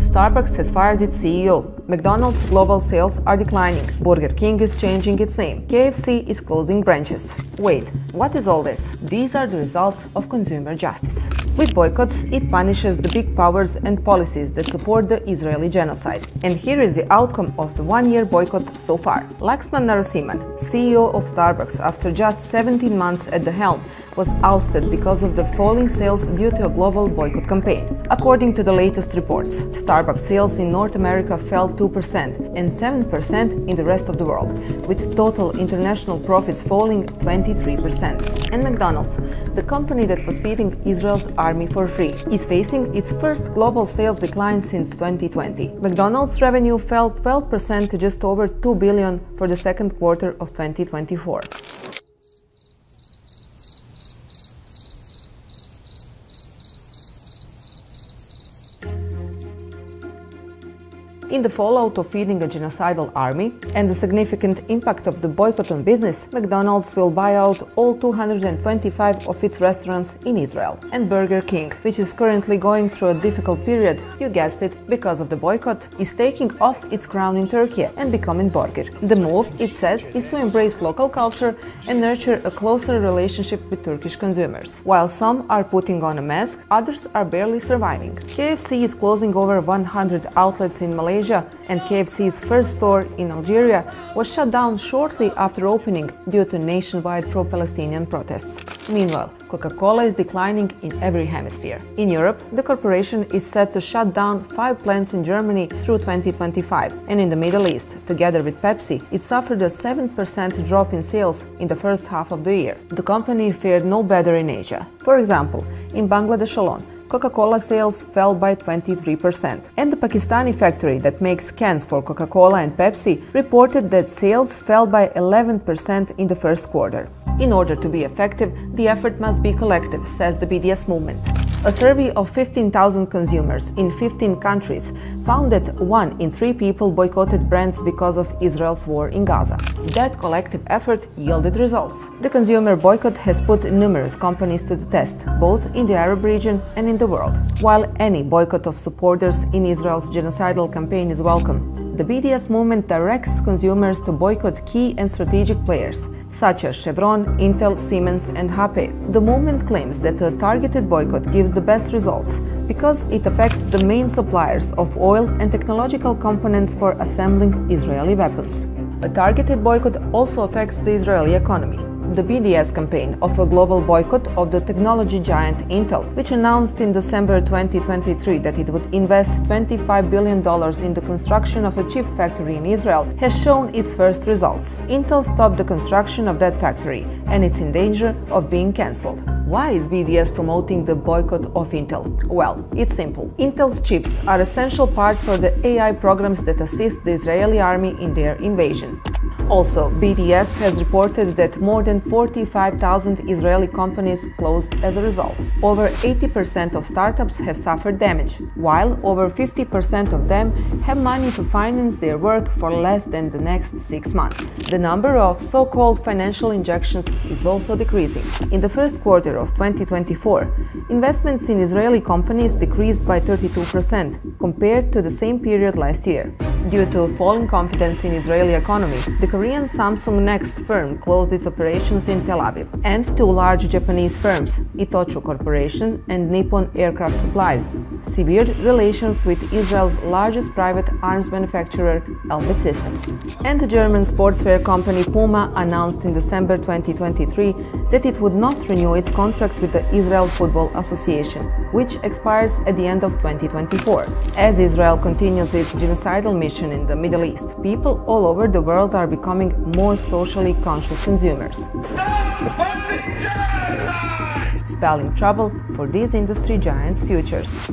Starbucks has fired its CEO. McDonald's global sales are declining. Burger King is changing its name. KFC is closing branches. Wait, what is all this? These are the results of consumer justice. With boycotts, it punishes the big powers and policies that support the Israeli genocide. And here is the outcome of the one-year boycott so far. Laxman Narasimhan, CEO of Starbucks, after just 17 months at the helm, was ousted because of the falling sales due to a global boycott campaign. According to the latest reports, Starbucks sales in North America fell 2% and 7% in the rest of the world, with total international profits falling 23%. And McDonald's, the company that was feeding Israel's army for free, is facing its first global sales decline since 2020. McDonald's revenue fell 12% to just over $2 billion for the second quarter of 2024. In the fallout of feeding a genocidal army and the significant impact of the boycott on business, McDonald's will buy out all 225 of its restaurants in Israel. And Burger King, which is currently going through a difficult period, you guessed it, because of the boycott, is taking off its crown in Turkey and becoming burger. The move, it says, is to embrace local culture and nurture a closer relationship with Turkish consumers. While some are putting on a mask, others are barely surviving. KFC is closing over 100 outlets in Malaysia, and KFC's first store in Algeria was shut down shortly after opening due to nationwide pro-Palestinian protests. Meanwhile, Coca-Cola is declining in every hemisphere. In Europe, the corporation is set to shut down 5 plants in Germany through 2025, and in the Middle East, together with Pepsi, it suffered a 7% drop in sales in the first half of the year. The company fared no better in Asia. For example, in Bangladesh alone, Coca-Cola sales fell by 23%. And the Pakistani factory that makes cans for Coca-Cola and Pepsi reported that sales fell by 11% in the first quarter. In order to be effective, the effort must be collective, says the BDS movement. A survey of 15,000 consumers in 15 countries found that 1 in 3 people boycotted brands because of Israel's war in Gaza. That collective effort yielded results. The consumer boycott has put numerous companies to the test, both in the Arab region and in the world. While any boycott of supporters in Israel's genocidal campaign is welcome, the BDS movement directs consumers to boycott key and strategic players, such as Chevron, Intel, Siemens, and HP. The movement claims that a targeted boycott gives the best results because it affects the main suppliers of oil and technological components for assembling Israeli weapons. A targeted boycott also affects the Israeli economy. The BDS campaign of a global boycott of the technology giant Intel, which announced in December 2023 that it would invest $25 billion in the construction of a chip factory in Israel, has shown its first results. Intel stopped the construction of that factory, and it's in danger of being cancelled. Why is BDS promoting the boycott of Intel? Well, it's simple. Intel's chips are essential parts for the AI programs that assist the Israeli army in their invasion. Also, BDS has reported that more than 45,000 Israeli companies closed as a result. Over 80% of startups have suffered damage, while over 50% of them have money to finance their work for less than the next 6 months. The number of so-called financial injections is also decreasing. In the first quarter of 2024, investments in Israeli companies decreased by 32% compared to the same period last year. Due to falling confidence in Israeli economy, the Korean Samsung Next firm closed its operations in Tel Aviv, and 2 large Japanese firms, Itochu Corporation and Nippon Aircraft Supply, severed relations with Israel's largest private arms manufacturer, Elbit Systems. And the German sportswear company Puma announced in December 2023 that it would not renew its contract with the Israel Football Association, which expires at the end of 2024. As Israel continues its genocidal mission in the Middle East, people all over the world are becoming more socially conscious consumers, spelling trouble for these industry giants' futures.